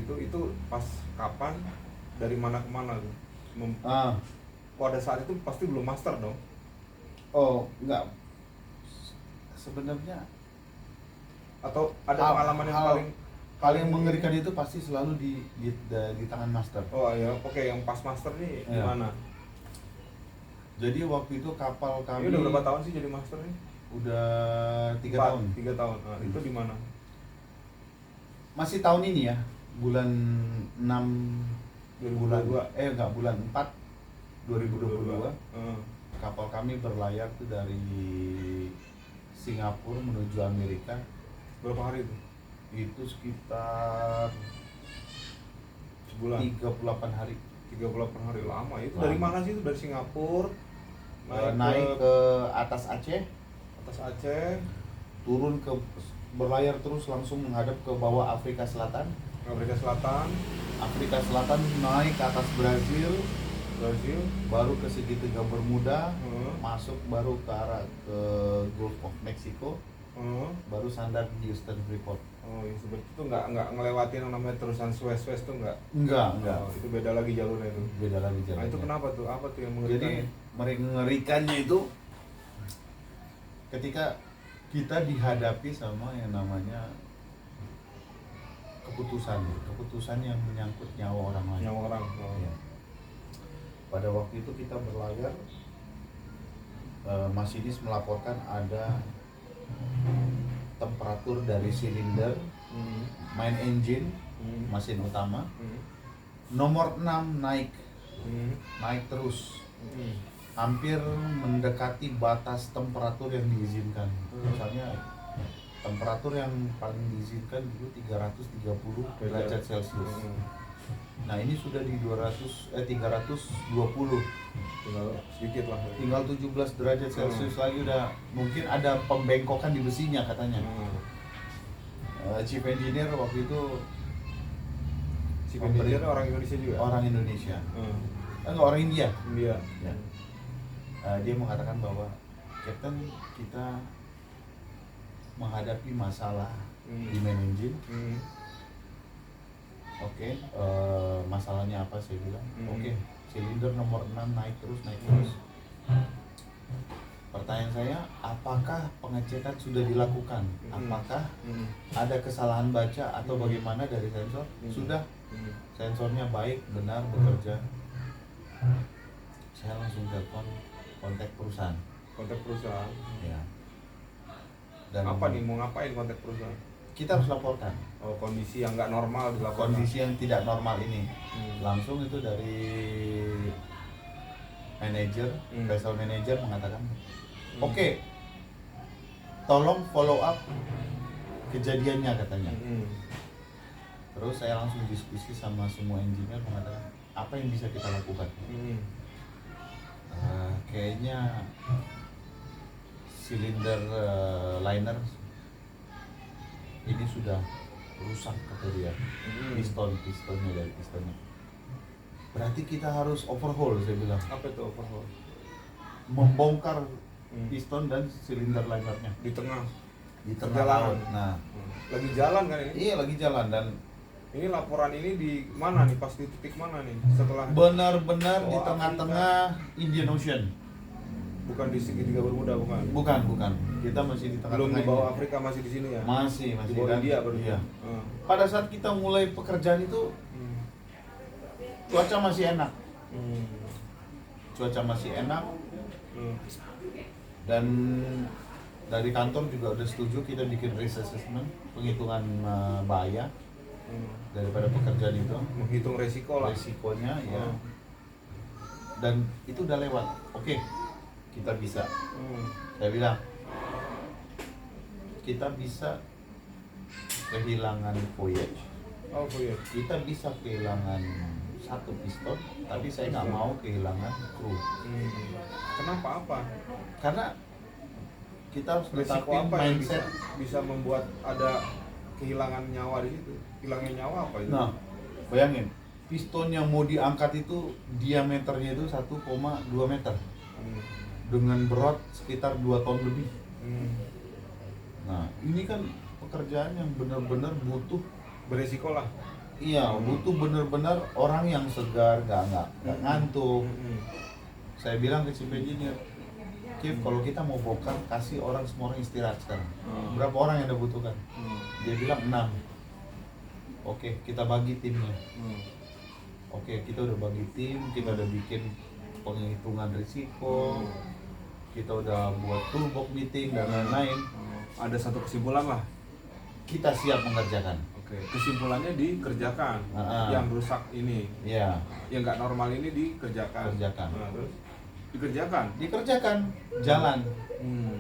Itu pas kapan, dari mana ke mana tuh? Pada saat itu pasti belum master dong. Oh enggak, sebenarnya Atau ada pengalaman yang paling mengerikan itu pasti selalu di tangan master. Oh ya, oke, yang pas master nih Ya. gimana? Jadi waktu itu kapal kami. Ini udah berapa tahun sih jadi master nih? Udah 3 tahun. 3 tahun. Nah, itu di mana? Masih tahun ini ya, bulan 6 2022. enggak, bulan 4 2022. Hmm. Kapal kami berlayar tuh dari Singapura menuju Amerika. Berapa hari itu? Itu sekitar Sebulan. 38 hari. 38 hari, lama. Itu Lama. dari mana sih itu? Dari Singapura Naik ke atas Aceh, atas Aceh, turun ke berlayar terus langsung menghadap ke bawah Afrika Selatan. Amerika Selatan, Afrika Selatan naik ke atas Brazil, Brazil, baru ke segitiga Bermuda, hmm. masuk baru ke arah ke Gulf of Mexico, baru sandar di Houston Freeport. Oh, yang seperti itu nggak ngelewatin yang namanya terusan Suez tuh nggak? Enggak. Oh, itu beda lagi jalurnya itu. Beda lagi Nah, jalannya. itu kenapa tuh? Apa tuh yang mengerikan? Jadi mengerikannya itu ketika kita dihadapi sama yang namanya keputusan yang menyangkut nyawa orang lain. Nyawa orang. Oh. Ya. Pada waktu itu kita berlayar, masinis melaporkan ada temperatur dari silinder main engine mesin utama nomor 6 naik terus, hampir mendekati batas temperatur yang diizinkan. Misalnya temperatur yang paling diizinkan dulu 330 derajat Celcius. Nah ini sudah di 320, Tinggal sedikit lah. tinggal 17 derajat Celcius lagi udah mungkin ada pembengkokan di besinya katanya. Chief Engineer waktu itu Si engineer orang Indonesia juga? orang Indonesia. Enggak, orang India. India. Ya. Dia mengatakan bahwa Captain, kita menghadapi masalah di main engine. Oke, masalahnya apa? Saya bilang oke, silinder nomor 6 naik terus. Pertanyaan saya, apakah pengecekan sudah dilakukan? Apakah ada kesalahan baca atau bagaimana dari sensor? Sudah, sensornya baik, benar, bekerja. Saya langsung telepon kontak perusahaan. Kontak perusahaan. Ya. Dan Apa nih, mau ngapain kontak perusahaan? kita harus laporkan Oh, kondisi yang nggak normal dilaporkan. kondisi yang tidak normal ini. Langsung itu dari manajer, vessel manager mengatakan, oke, tolong follow up kejadiannya katanya. Terus saya langsung diskusi sama semua engineer mengatakan apa yang bisa kita lakukan. Kayaknya silinder liner ini sudah rusak kata dia. Pistonnya. Berarti kita harus overhaul, saya bilang. Apa itu overhaul? Membongkar piston dan silinder linernya Di tengah laut. Nah, lagi jalan kan ini? iya lagi jalan dan Ini laporan ini di mana nih? Pas di titik mana nih? Setelah benar-benar di Oh, tengah-tengah Indian Ocean. bukan di segitiga Bermuda, bukan? Bukan. Kita masih di Belum tengah-tengah. di bawah India. Afrika, masih di sini ya? Masih Di bawah kan? India baru. Iya. Pada saat kita mulai pekerjaan itu cuaca masih enak. Dan dari kantor juga udah setuju kita bikin risk assessment, penghitungan bahaya daripada pekerjaan itu, Menghitung resiko lah. resikonya ya. Dan itu udah lewat. Oke, kita bisa. Saya bilang kita bisa kehilangan voyage. Oh iya. Kita bisa kehilangan satu piston, tapi saya nggak mau kehilangan kru. Kenapa apa? Karena kita harus Resiko tetapin apa yang mindset. bisa membuat ada kehilangan nyawa di situ? Hilangnya nyawa apa itu? Nah, bayangin, piston yang mau diangkat itu diameternya itu 1,2 meter dengan berat sekitar 2 ton lebih. Nah, ini kan pekerjaan yang benar-benar butuh Beresiko lah. Iya, butuh bener-bener orang yang segar, nggak ngantuk. Saya bilang ke chief engineer, Chief, kalau kita mau bongkar, kasih semua orang istirahat sekarang. Berapa orang yang udah butuhkan? Dia bilang 6. Oke, kita bagi timnya. Oke, kita udah bagi tim, kita udah bikin penghitungan risiko, kita udah buat toolbox meeting dan lain-lain. Ada satu kesimpulan lah. Kita siap mengerjakan. Oke, kesimpulannya dikerjakan. Yang rusak ini, Iya, yang nggak normal ini dikerjakan. kerjakan. Nah, terus dikerjakan. Jalan. Hmm.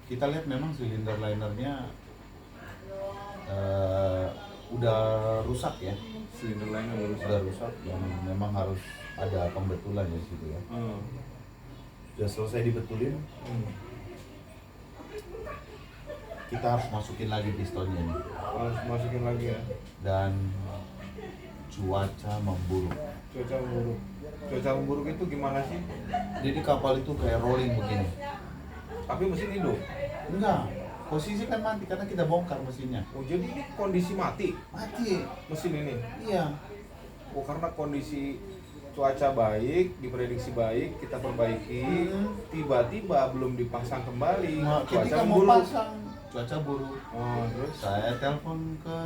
Kita lihat memang silinder linernya udah rusak ya. Silinder lainnya Udah rusak dan memang harus ada pembetulan ya situ ya. Udah selesai dibetulin, kita harus masukin lagi pistonnya nih. Harus masukin lagi ya. Dan cuaca memburuk. Cuaca memburuk itu gimana sih? Jadi kapal itu kayak rolling begini. Tapi mesin hidup. Enggak, posisi kan mati karena kita bongkar mesinnya. Oh, jadi ini kondisi mati Mati. mesin ini. Iya. Oh, karena kondisi cuaca baik, diprediksi baik, kita perbaiki, tiba-tiba belum dipasang kembali. Nah, Cuaca ketika mau memburuk. pasang cuaca buruk. Oh, terus Saya telepon ke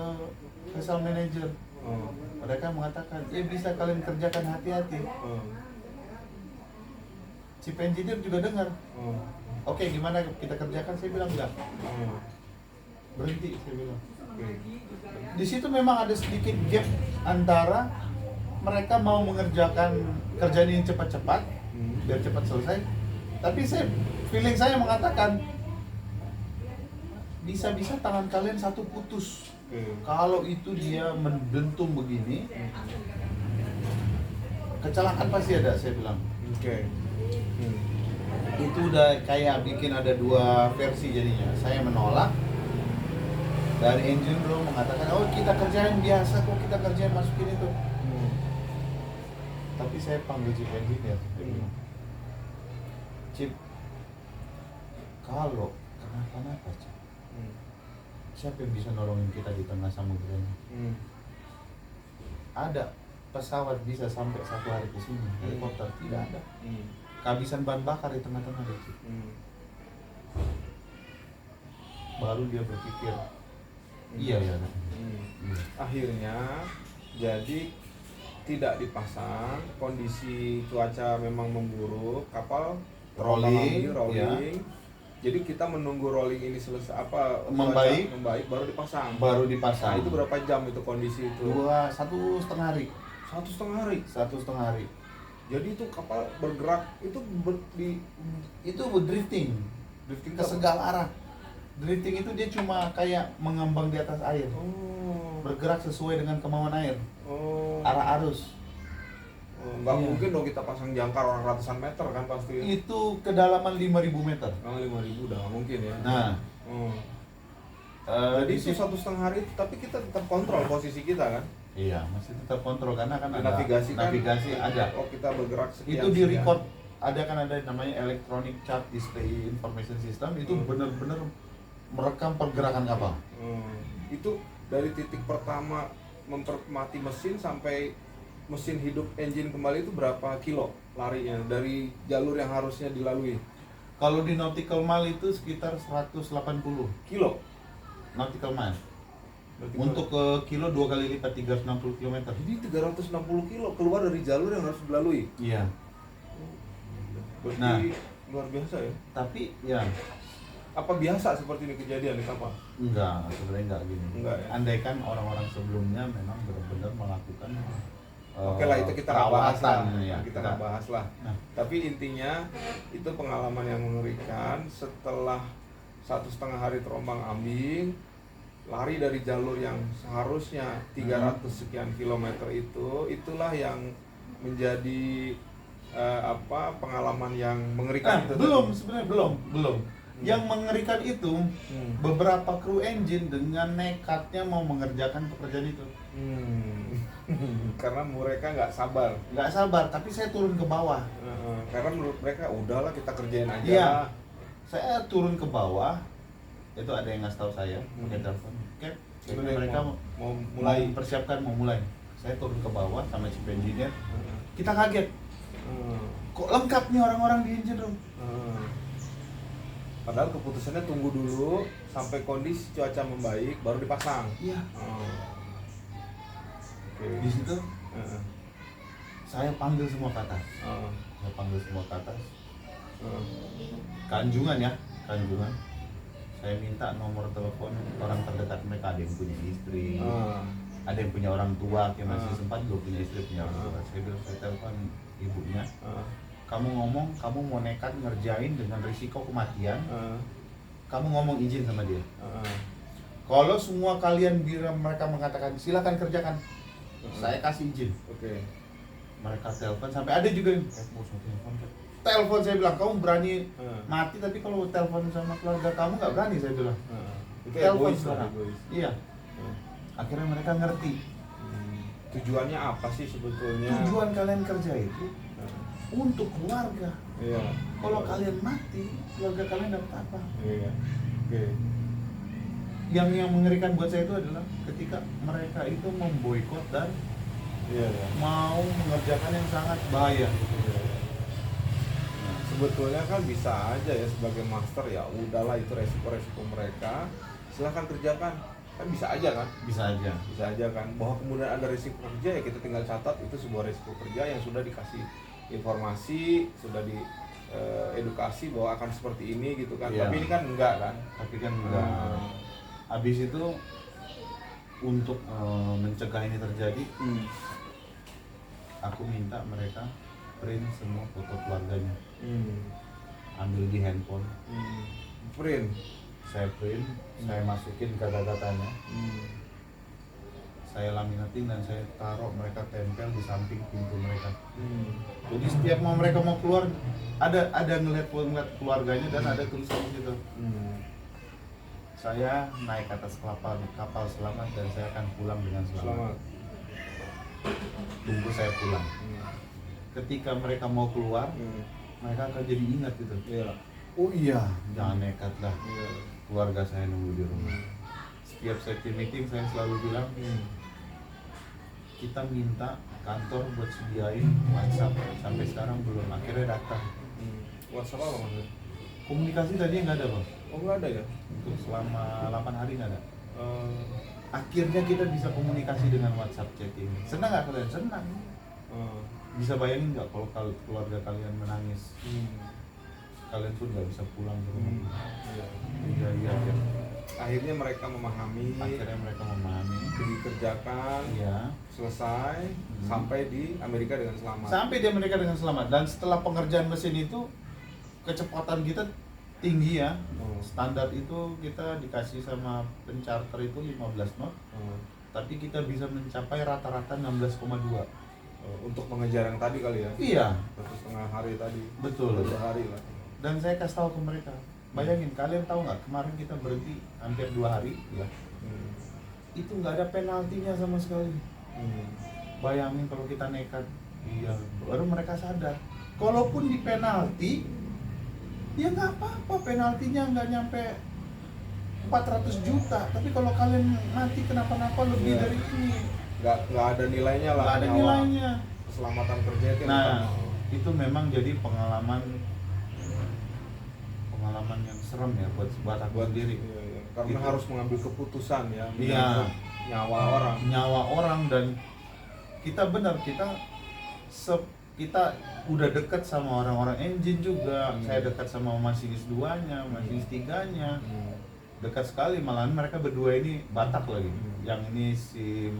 vessel manager. oh, Mereka mengatakan, bisa kalian kerjakan hati-hati. oh, Chief engineer juga dengar. oh, Oke, gimana kita kerjakan? Saya bilang enggak. oh. Berhenti, saya bilang. Oke. Di situ memang ada sedikit gap antara mereka mau mengerjakan kerjaan ini cepat-cepat, biar cepat selesai. Tapi feeling saya mengatakan bisa-bisa tangan kalian satu putus. Kalau itu dia mendentum begini, kecelakaan pasti ada, saya bilang. Oke. Itu udah kayak bikin ada dua versi jadinya. Saya menolak. Dari engine room mengatakan, oh kita kerjain biasa kok, kita kerjain masukin itu. Tapi saya panggil chief engineer. Chief, kalau kenapa-napa, Chief, siapa yang bisa nolongin kita di tengah samudera ini? Ada pesawat bisa sampai 1 hari ke sini, helikopter tidak ada. Kehabisan bahan bakar di tengah-tengah, Chief. Baru dia berpikir, iya ya. Akhirnya jadi tidak dipasang, kondisi cuaca memang memburuk, kapal Rolling, rolling. Jadi kita menunggu rolling ini selesai Membaik. baru dipasang. Baru Nah, dipasang. itu berapa jam itu kondisi itu? 1,5 hari. 1,5 hari. 1,5 hari. Jadi itu kapal bergerak itu Itu drifting drifting ke segala arah. Drifting itu dia cuma kayak mengambang di atas air. Oh. Bergerak sesuai dengan kemauan air. Oh. Arah arus. Nggak Iya. mungkin dong kita pasang jangkar orang ratusan meter kan pasti. Itu kedalaman 5.000 meter. 5.000 udah nggak mungkin ya. Nah, Jadi di itu 1,5 hari tapi kita tetap kontrol posisi kita kan? Iya, masih tetap kontrol karena kan ada Navigasi kan? navigasi ada. Oh, kita bergerak sekian. Itu di record, ada kan ada namanya electronic chart display information system, itu benar-benar merekam pergerakan kapal. Itu dari titik pertama mati mesin sampai mesin hidup engine kembali itu berapa kilo larinya dari jalur yang harusnya dilalui? Kalau di nautical mile itu sekitar 180 Kilo? nautical mile. Berarti Untuk ke kilo 2 kali lipat 360 km. jadi 360 kilo keluar dari jalur yang harus dilalui. Iya. Berarti Nah. luar biasa ya. Tapi ya Apa biasa seperti ini kejadian di kapal? enggak, sebenarnya enggak gini. Enggak ya? Andaikan orang-orang sebelumnya memang benar-benar melakukan Oke lah, itu kita nggak bahas lah. perawatan, ya. Kita nggak bahas lah. Nah. Tapi intinya itu pengalaman yang mengerikan setelah 1,5 hari terombang ambing, lari dari jalur yang seharusnya 300 sekian kilometer itulah yang menjadi pengalaman yang mengerikan. Itu belum, sebenarnya belum. Yang mengerikan itu beberapa kru engine dengan nekatnya mau mengerjakan pekerjaan itu. Karena mereka nggak sabar. Nggak sabar, tapi saya turun ke bawah. Karena menurut mereka udahlah kita kerjain aja. Iya. Saya turun ke bawah, itu ada yang ngasih tahu saya pakai telepon. Cap, Sebenarnya mereka mau mulai mempersiapkan mau mulai. Saya turun ke bawah sama chief engineer. Kita kaget. Kok lengkap nih orang-orang di engine room? Padahal keputusannya tunggu dulu sampai kondisi cuaca membaik baru dipasang. Iya. Okay. Di situ saya panggil semua ke atas. Saya panggil semua ke atas. Kanjungan ya, kanjungan. Saya minta nomor telepon orang terdekat mereka, ada yang punya istri, ada yang punya orang tua, yang masih sempat belum punya istri, punya orang tua. Saya bilang, saya telepon ibunya, kamu ngomong kamu mau nekat ngerjain dengan risiko kematian, kamu ngomong izin sama dia. Kalau semua kalian mereka mengatakan silakan kerjakan, saya kasih izin. Oke. Mereka telepon sampai ada juga yang telepon, saya bilang kamu berani mati, tapi kalau telepon sama keluarga kamu nggak berani, saya bilang. Itu Telepon egois. Iya. Akhirnya mereka ngerti. Tujuannya apa sih sebetulnya? Tujuan kalian kerja itu untuk keluarga. Iya. Kalau kalian mati, keluarga kalian dapat apa? Iya. Oke. Yang mengerikan buat saya itu adalah ketika mereka itu memboikot dan Iya. mau mengerjakan yang sangat bahaya. Sebetulnya kan bisa aja ya sebagai master, ya udahlah itu resiko-resiko mereka, silahkan kerjakan, kan bisa aja kan? Bisa aja kan, bahwa kemudian ada resiko kerja ya kita tinggal catat itu sebuah resiko kerja yang sudah dikasih informasi, sudah di edukasi bahwa akan seperti ini gitu kan. Iya. Tapi ini kan enggak kan? Tapi kan enggak. Habis itu untuk mencegah ini terjadi, aku minta mereka print semua foto keluarganya. Ambil di handphone. Print. Saya print, saya masukin kata-katanya. Saya laminating dan saya taruh, mereka tempel di samping pintu mereka. Jadi setiap mereka mau keluar, ada ngeliat keluarganya dan ada tulisan di situ. Saya naik atas kapal selamat dan saya akan pulang dengan selamat. Tunggu saya pulang. Ketika mereka mau keluar, mereka akan jadi ingat gitu. Iya. Oh iya, jangan nekat lah. Keluarga saya nunggu di rumah. Setiap safety meeting saya selalu bilang, kita minta kantor buat sediain WhatsApp, sampai sekarang belum. Akhirnya datang. WhatsApp apa maksudnya? Komunikasi tadi nggak ada, Bang. Oh nggak ada ya? Untuk selama 8 hari nggak ada. Akhirnya kita bisa komunikasi dengan WhatsApp chatting. Senang nggak kalian? Senang. Bisa bayangin nggak kalau keluarga kalian menangis, kalian pun nggak bisa pulang ke rumah. Iya. Akhirnya mereka memahami. Dikerjakan. Iya. Selesai. Sampai di Amerika dengan selamat. Dan setelah pengerjaan mesin itu, kecepatan kita tinggi ya. Standar itu kita dikasih sama pencharter itu 15 knot. Tapi kita bisa mencapai rata-rata 16,2. Untuk mengejar yang tadi kali ya? Iya. 1,5 hari tadi. Betul. 2 hari lah. Dan saya kasih tahu ke mereka, bayangin, kalian tahu nggak kemarin kita berhenti hampir 2 hari ya. Itu nggak ada penaltinya sama sekali. Bayangin kalau kita nekat. Iya. Baru mereka sadar. Kalaupun di penalti, ya nggak apa-apa, penaltinya nggak nyampe 400 juta. Tapi kalau kalian mati kenapa-napa lebih dari ini, nggak ada nilainya lah. Nggak ada nilainya. Keselamatan kerja itu. Nah, itu memang jadi pengalaman yang serem ya buat aku sendiri. Iya. Karena itu harus mengambil keputusan ya. Iya. Nyawa orang dan kita udah dekat sama orang-orang engine juga. Saya dekat sama masinis 2-nya, masinis 3-nya. Dekat sekali, malahan mereka berdua ini Batak lagi. Yang ini si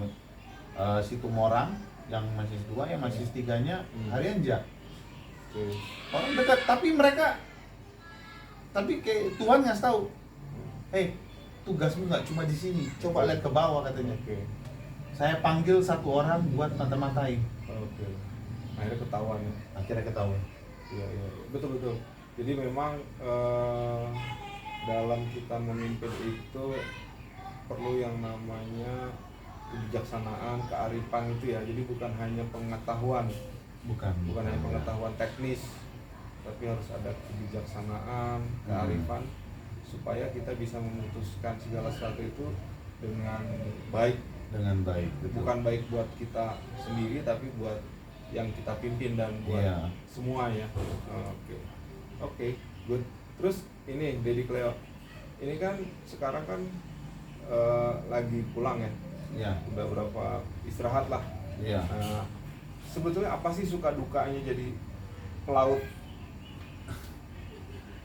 Tumorang, yang masinis 2, yang masinis 3-nya Haryanja. Orang dekat, tapi kayak Tuhan ngasih tahu, hey, tugasmu nggak cuma di sini, coba lihat ke bawah katanya. Saya panggil satu orang buat mata-matain. Akhirnya ketahuan ya. Iya. Betul. Jadi memang dalam kita memimpin itu perlu yang namanya kebijaksanaan, kearifan itu ya. Jadi bukan hanya pengetahuan, bukan hanya pengetahuan teknis, tapi harus ada kebijaksanaan, kearifan, supaya kita bisa memutuskan segala sesuatu itu dengan baik, betul. bukan baik buat kita sendiri tapi buat yang kita pimpin dan buat Iya. semua ya. Oke, oke, good. Terus ini Dedi Cleo, ini kan sekarang kan lagi pulang ya, Iya. udah berapa istirahat lah. Iya. Sebetulnya apa sih suka dukanya jadi pelaut?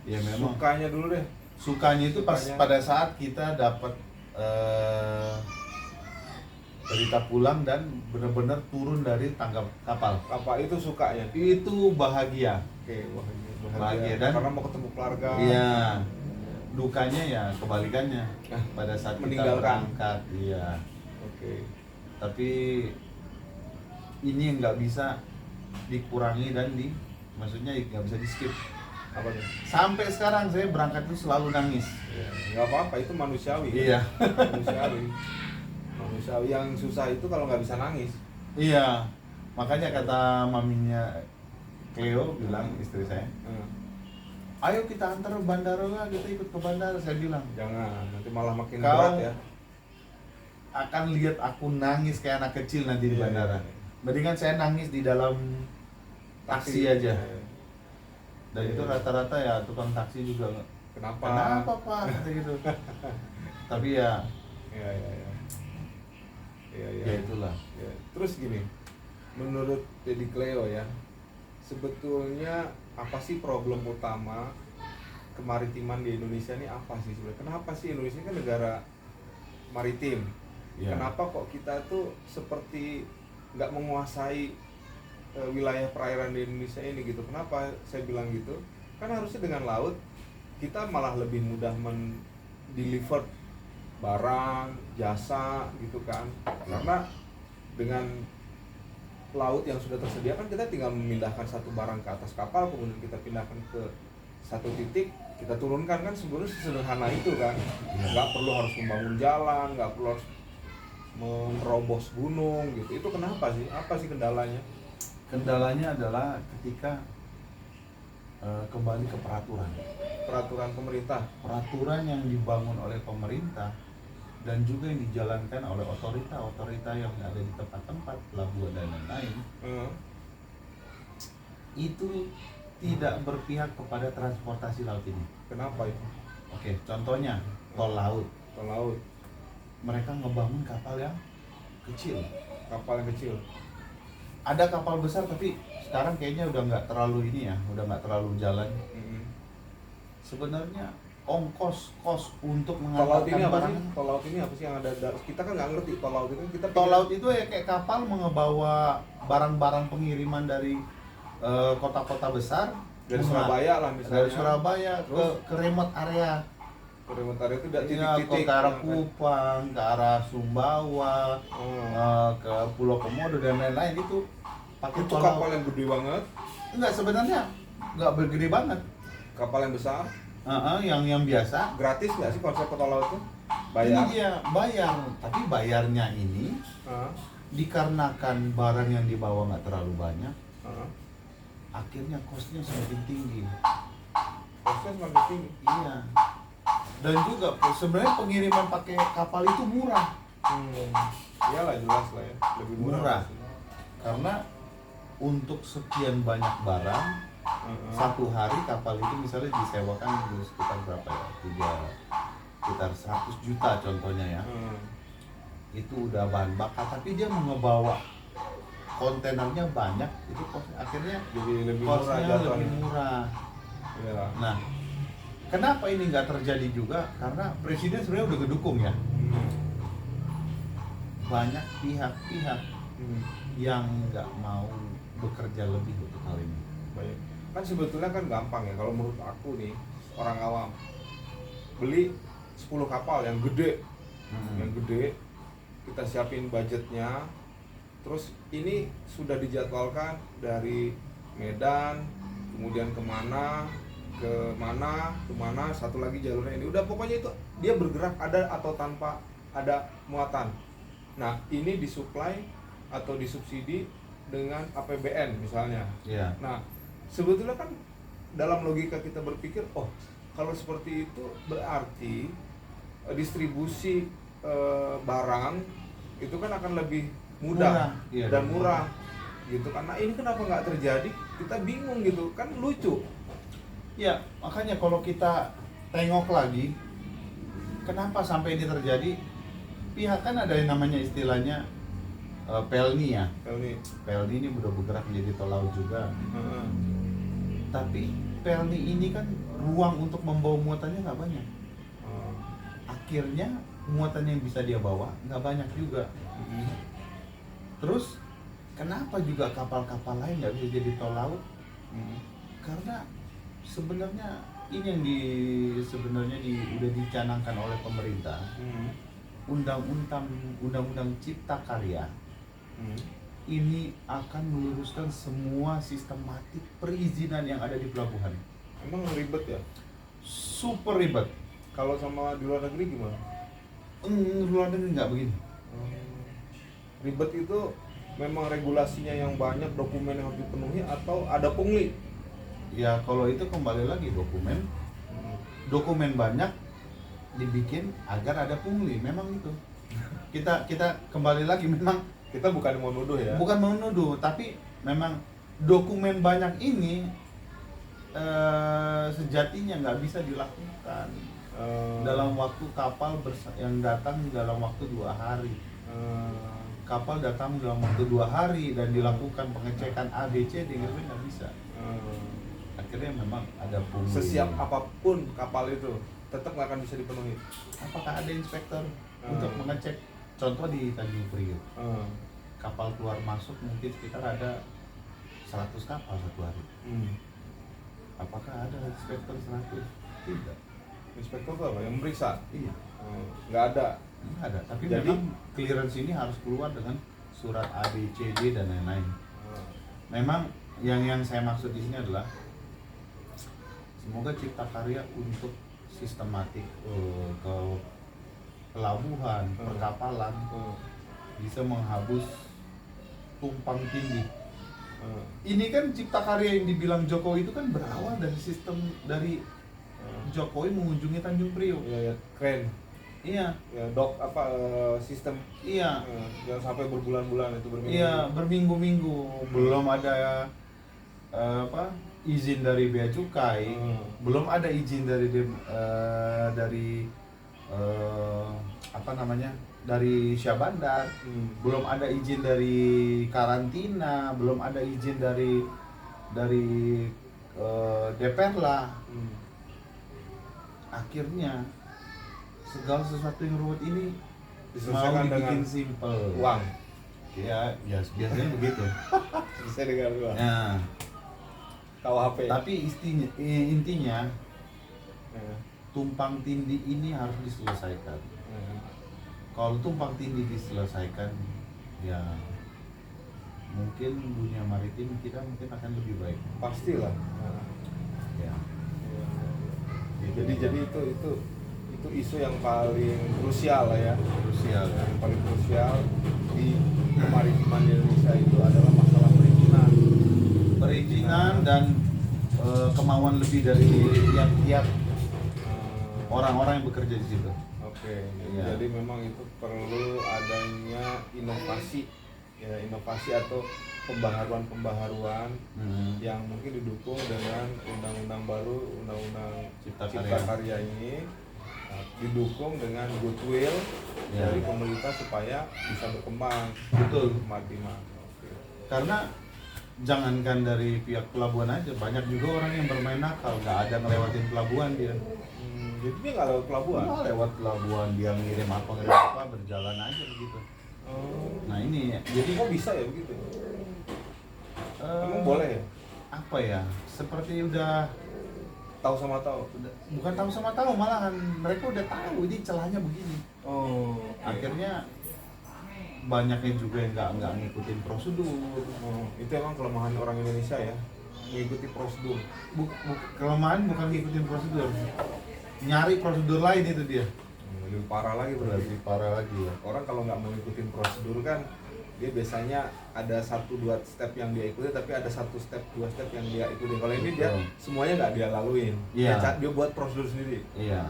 Ya memang Sukanya dulu deh. sukanya itu pas Sukanya. pada saat kita dapat berita pulang dan benar-benar turun dari tangga kapal. Apa itu sukanya? Itu bahagia. Oke, Bahagia dan- karena mau ketemu keluarga. Iya. Dukanya ya kebalikannya. Ah, Pada saat kita meninggalkan. berangkat, iya. Oke. Tapi ini yang nggak bisa dikurangi dan maksudnya nggak bisa di skip. Apa tuh? Sampai sekarang saya berangkat itu selalu nangis. Ya, nggak apa-apa, itu manusiawi. Iya. Manusiawi. Manusiawi. Yang susah itu kalau nggak bisa nangis. Iya. Makanya kata maminya Cleo bilang istri saya, ayo kita antar bandara lah, kita ikut ke bandara. Saya bilang, Jangan, nanti malah makin Kau- berat ya. akan lihat aku nangis kayak anak kecil nanti di Iya, bandara. iya. Mendingan saya nangis di dalam taksi aja. Iya. Dan itu Iya. rata-rata ya tukang taksi juga Kenapa? Pak kata gitu. Tapi ya Iya, iya, iya. Iya, iya. ya itulah. Ya, terus gini, menurut Dedi Cleo ya, sebetulnya apa sih problem utama kemaritiman di Indonesia ini apa sih sebenarnya? Kenapa sih Indonesia kan negara maritim? Ya. Kenapa kok kita tuh seperti nggak menguasai wilayah perairan di Indonesia ini gitu? Kenapa saya bilang gitu? Kan harusnya dengan laut kita malah lebih mudah mendeliver barang, jasa gitu kan? Karena dengan laut yang sudah tersedia kan kita tinggal memindahkan satu barang ke atas kapal, kemudian kita pindahkan ke satu titik, kita turunkan, kan sebenarnya sesederhana itu kan. Nggak perlu harus membangun jalan, nggak perlu harus menerobos gunung gitu. Itu kenapa sih? Apa sih kendalanya? Kendalanya adalah ketika kembali ke Peraturan pemerintah. peraturan yang dibangun oleh pemerintah dan juga yang dijalankan oleh otorita yang ada di tempat-tempat pelabuhan dan lain-lain itu tidak berpihak kepada transportasi laut ini. Kenapa itu? Oke, contohnya tol laut. Tol laut, Mereka ngebangun kapal yang kecil. kapal yang kecil. Ada kapal besar tapi sekarang kayaknya udah nggak terlalu ini ya, udah nggak terlalu jalan. Sebenarnya ongkos untuk Tol laut ini mengantarkan apa barang. sih? Tol laut ini apa sih yang ada? Kita kan nggak ngerti tol laut itu. Kita Tol laut itu ya kayak kapal mengebawa barang-barang pengiriman dari kota-kota besar dari Surabaya lah misalnya. dari Surabaya Terus? ke remote area. Remontari itu udah Iya, titik-titik ke arah yang- Kupang, ke arah Sumbawa, Oh. ke Pulau Komodo dan lain-lain itu pakai Itu tol kapal laut. yang gede banget, Enggak, sebenarnya nggak bergede banget. kapal yang besar, Yang biasa. gratis nggak sih konsep tol laut itu? Ini Bayar. dia bayar, tapi bayarnya ini Ah, dikarenakan barang yang dibawa nggak terlalu banyak, ah. akhirnya kosnya semakin tinggi. Kosnya semakin tinggi. Iya. Dan juga sebenarnya pengiriman pakai kapal itu murah. Iyalah jelas lah ya, lebih murah. Murah. pasti. Karena untuk sekian banyak barang, satu hari kapal itu misalnya disewakan sekitar berapa ya? Sekitar 100 juta contohnya ya. Itu udah bahan bakar, tapi dia mengebawa kontainernya banyak, itu akhirnya Jadi lebih murah kosnya jatuhnya. lebih murah. Iya. Nah, kenapa ini nggak terjadi juga? Karena presiden sebenarnya udah ngedukung ya. Banyak pihak-pihak yang nggak mau bekerja lebih untuk hal ini. Baik. Kan sebetulnya kan gampang ya kalau menurut aku nih, orang awam. Beli 10 kapal yang gede, yang gede, kita siapin budgetnya. Terus ini sudah dijadwalkan dari Medan, kemudian kemana, satu lagi jalurnya ini. Udah pokoknya itu dia bergerak ada atau tanpa ada muatan. Nah ini disuplai atau disubsidi dengan APBN misalnya. Iya. Nah sebetulnya kan dalam logika kita berpikir, oh kalau seperti itu berarti distribusi barang itu kan akan lebih mudah Iya, dan murah gitu kan. Nah ini kenapa nggak terjadi? Kita bingung gitu kan, lucu. Ya, makanya kalau kita tengok lagi, kenapa sampai ini terjadi? Pihak kan ada yang namanya istilahnya Pelni ya. Pelni ini udah bergerak menjadi tol laut juga. Tapi Pelni ini kan ruang untuk membawa muatannya nggak banyak. Akhirnya muatan yang bisa dia bawa nggak banyak juga. Terus kenapa juga kapal-kapal lain nggak bisa jadi tol laut? Karena sebenarnya ini yang udah dicanangkan oleh pemerintah. Undang-undang Cipta Karya ini akan meluruskan semua sistematik perizinan yang ada di pelabuhan. Emang ribet ya? Super ribet. Kalau sama di luar negeri gimana? Luar negeri nggak begini. Ribet itu memang regulasinya yang banyak, dokumen yang harus dipenuhi, atau ada pungli? Ya kalau itu kembali lagi dokumen banyak dibikin agar ada pungli, memang itu. Kita kembali lagi, memang Kita bukan mau nuduh ya? bukan menuduh, tapi memang dokumen banyak ini sejatinya nggak bisa dilakukan dalam waktu kapal yang datang dalam waktu 2 hari. Kapal datang dalam waktu 2 hari dan dilakukan pengecekan A, B, C, D, nggak bisa. Akhirnya memang ada pungli. Sesiap apapun kapal itu tetap nggak akan bisa dipenuhi. Apakah ada inspektor untuk mengecek? Contoh di Tanjung Priok, kapal keluar masuk mungkin sekitar ada 100 kapal satu hari. Apakah ada inspektor 100? Tidak. Inspektor itu apa? Yang meriksa? Iya. Nggak ada. Nggak ada. Tapi Jadi- memang clearance ini harus keluar dengan surat A, B, C, D dan lain-lain. Memang yang saya maksud di sini adalah semoga Cipta Karya untuk sistematik ke pelabuhan, perkapalan bisa menghabis tumpang tindih. Ini kan Cipta Karya yang dibilang Jokowi itu kan berawal dari sistem dari Jokowi mengunjungi Tanjung Priok. Ya, keren. Iya. Ya, sistem. Iya. Jangan sampai berbulan-bulan itu berminggu. Iya, berminggu-minggu. Belum ada izin dari Bea Cukai, belum ada izin dari dari Syah Bandar, belum ada izin dari karantina, belum ada izin dari Deperla. Akhirnya segala sesuatu yang ruwet ini mau Diselesaikan dibikin dengan simple. uang. Ya biasanya begitu. Selesai dengan uang. Nah, KUHP. tapi intinya tumpang tindih ini harus diselesaikan. Kalau tumpang tindih diselesaikan, ya mungkin dunia maritim kita mungkin akan lebih baik. Pastilah. Ya. Jadi itu isu yang paling krusial lah ya. Krusial. Yang paling krusial di kemaritiman di Indonesia itu adalah masalah perizinan dan kemauan lebih dari tiap-tiap orang-orang yang bekerja di situ. Oke. Iya. Jadi memang itu perlu adanya inovasi atau pembaharuan yang mungkin didukung dengan undang-undang baru, undang-undang Cipta Karya ini, didukung dengan goodwill dari pemerintah supaya bisa berkembang. Betul. Kemaritiman. Oke. Karena jangankan dari pihak pelabuhan aja, banyak juga orang yang bermain nakal, nggak ada ngelewatin pelabuhan dia. Jadi dia nggak lewat pelabuhan. Nggak lewat pelabuhan, dia ngirim apa berjalan aja begitu. Nah ini jadi Kok bisa ya begitu? Emang boleh ya? Apa ya? Seperti udah Tahu sama tahu. bukan tahu sama tahu, malahan mereka udah tahu ini celahnya begini. Akhirnya banyaknya juga yang nggak ngikutin prosedur. Itu emang kelemahan orang Indonesia ya, mengikuti prosedur. Kelemahan bukan ngikutin prosedur, nyari prosedur lain itu dia. Lebih parah lagi berarti. Lebih parah lagi ya. Orang kalau nggak mau ngikutin prosedur kan dia biasanya ada 1-2 step yang dia ikuti, tapi ada 1 step 2 step yang dia ikuti. Kalau ini dia Betul. semuanya nggak dia laluin. Iya. Dia buat prosedur sendiri. Iya.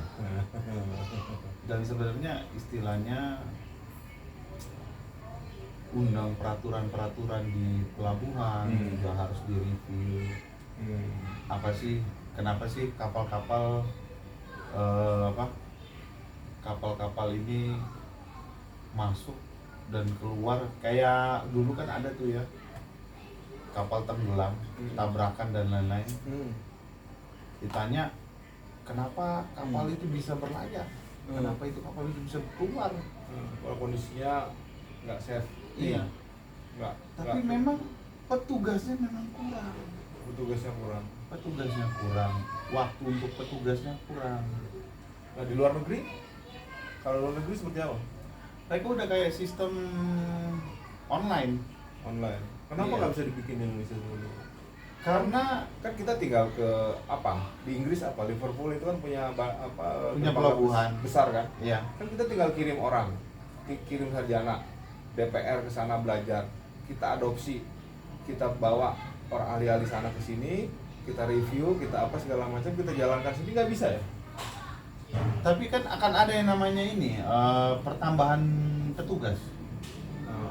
Dan sebenarnya istilahnya undang peraturan-peraturan di pelabuhan juga harus direview. Apa sih, kenapa sih kapal-kapal kapal-kapal ini masuk dan keluar, kayak dulu kan ada tuh ya kapal tenggelam, tabrakan dan lain-lain. Ditanya kenapa kapal itu bisa berlayar, kenapa itu kapal itu bisa keluar, Kalau kondisinya nggak safe. iya, Nggak. tapi memang petugasnya memang kurang, Petugasnya kurang. waktu untuk petugasnya kurang. Nah di luar negeri, kalau luar negeri seperti apa? Mereka udah kayak sistem online, Online. Kenapa Iya. nggak bisa dibikin di Indonesia dulu? karena Kan kita tinggal ke di Inggris Liverpool itu kan punya Punya dermaga pelabuhan. besar kan? ya Kan kita tinggal kirim orang, kirim sarjana DPR ke sana belajar, kita adopsi, kita bawa orang ahli-ahli sana ke sini, kita review, kita apa segala macam, kita jalankan sendiri, nggak bisa ya? tapi kan akan ada yang namanya ini pertambahan petugas,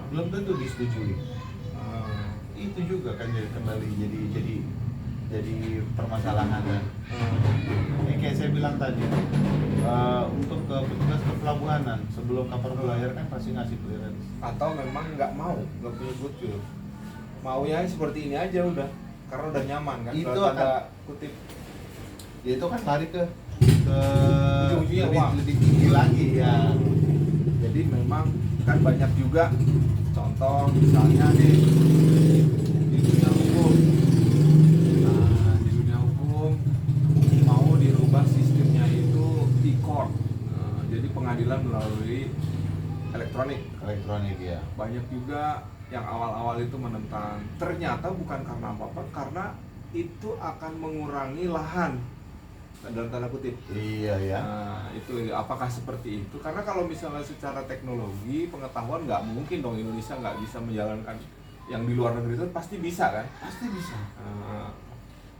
belum tentu disetujui. Itu juga kan jadi kembali jadi permasalahan kan. Kayak saya bilang tadi, untuk ke petugas ke pelabuhanan sebelum kapal berlayar kan pasti ngasih clearance. Atau memang nggak punya good will, maunya seperti ini aja udah, karena udah nyaman kan? Itu Kalau akan- tanda kutip. Ya itu kan lari ke Ujung-ujungnya lebih, uang. lebih tinggi lagi ya. Jadi memang kan banyak juga contoh, misalnya nih di dunia hukum. Nah, di dunia hukum mau dirubah sistemnya itu e-court. Nah, jadi pengadilan melalui elektronik. Elektronik ya. Banyak juga yang awal-awal itu menentang. Ternyata bukan karena apa-apa, karena itu akan mengurangi lahan, dalam tanda kutip. Iya ya. Nah, itu apakah seperti itu? Karena kalau misalnya secara teknologi pengetahuan nggak mungkin dong Indonesia nggak bisa menjalankan yang di luar negeri itu, pasti bisa kan? Pasti bisa. Nah,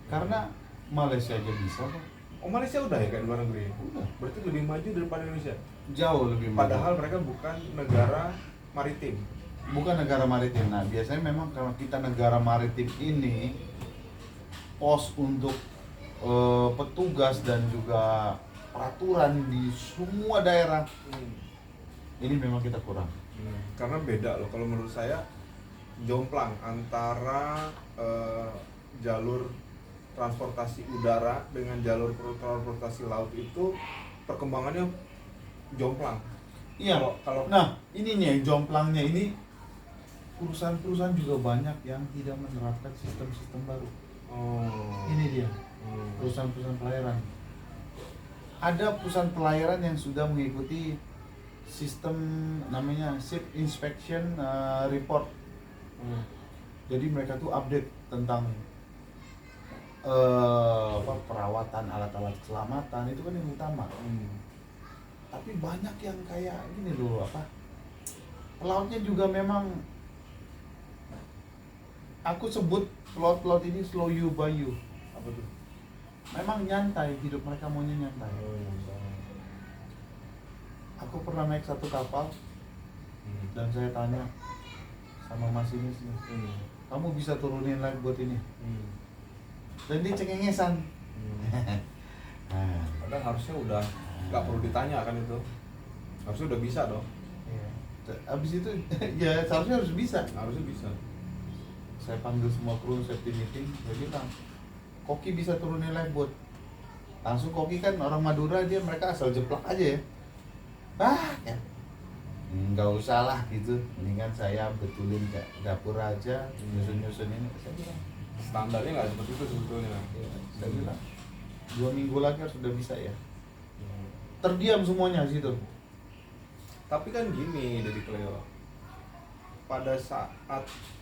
Karena Malaysia aja bisa kok. oh Malaysia udah ya kayak di luar negeri? Udah. Berarti lebih maju daripada Indonesia. Jauh lebih maju. Padahal mereka bukan negara maritim. Bukan negara maritim. Nah, biasanya memang kalau kita negara maritim ini pos untuk petugas dan juga peraturan di semua daerah ini memang kita kurang. Karena beda loh kalau menurut saya, jomplang antara jalur transportasi udara dengan jalur transportasi laut itu perkembangannya jomplang. Iya. Kalau Nah, ini nih jomplangnya ini, perusahaan-perusahaan juga banyak yang tidak menerapkan sistem-sistem baru. Ini dia, perusahaan-perusahaan pelayaran. Ada perusahaan pelayaran yang sudah mengikuti sistem namanya Ship Inspection Report. Jadi mereka tuh update tentang perawatan alat-alat keselamatan, itu kan yang utama. Tapi banyak yang kayak gini loh, pelautnya juga memang, aku sebut pelaut ini slow you by you. apa tuh? Memang nyantai, hidup mereka maunya nyantai. Aku pernah naik satu kapal dan saya tanya sama masinisnya, kamu bisa turunin lifeboat ini? Dan dia cengengesan. Nah, Padahal harusnya udah nggak perlu ditanya kan itu, harusnya udah bisa dong. abis itu ya seharusnya harus bisa. Harusnya bisa. Saya panggil semua kru safety meeting, saya bilang, Koki bisa turunin lifeboat. Langsung Koki kan orang Madura, mereka asal jeplak aja ya. Ya. Nggak usah lah gitu, mendingan saya betulin ke dapur aja, nyusun ini. Saya bilang, Standarnya nggak seperti itu sebetulnya. saya bilang 2 minggu lagi harus sudah bisa ya. Terdiam semuanya di situ. Tapi kan gini dari Cleo, pada saat